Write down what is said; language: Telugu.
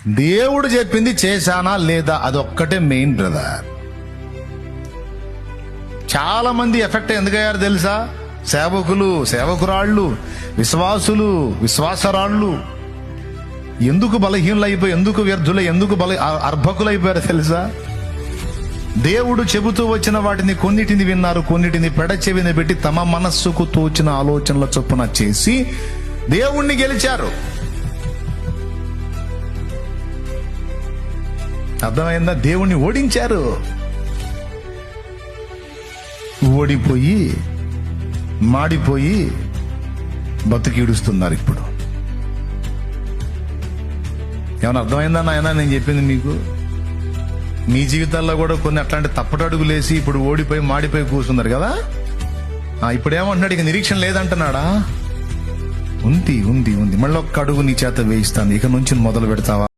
దేవుడు చెప్పింది చేశానా లేదా అదొక్కటే మెయిన్ బ్రదర్. చాలా మంది ఎఫెక్ట్ ఎందుకయ్యారు తెలుసా? సేవకులు, సేవకురాళ్ళు, విశ్వాసులు, విశ్వాసరాళ్ళు ఎందుకు బలహీనులైపోయి, ఎందుకు వ్యర్థులై, ఎందుకు అర్భకులైపోయారు తెలుసా? దేవుడు చెబుతూ వచ్చిన వాటిని కొన్నిటిని విన్నారు, కొన్నిటిని పెడచెవిని పెట్టి తమ మనస్సుకు తోచిన ఆలోచనల చొప్పున చేసి దేవుణ్ణి గెలిచారు. అర్థమైందా? దేవుణ్ణి ఓడించారు. ఓడిపోయి మాడిపోయి బతుకీడుస్తున్నారు ఇప్పుడు. ఏమన్నా అర్థమైందా నాయనా నేను చెప్పింది మీకు? మీ జీవితాల్లో కూడా కొన్ని అట్లాంటి తప్పటడుగులేసి ఇప్పుడు ఓడిపోయి మాడిపోయి కూర్చున్నారు కదా. ఇప్పుడు ఏమంటున్నాడు? ఇక నిరీక్షణ లేదంటున్నాడా? ఉంది ఉంది ఉంది. మళ్ళీ ఒక్క అడుగు నీ చేత వేయిస్తాను, ఇక నుంచి మొదలు పెడతావా?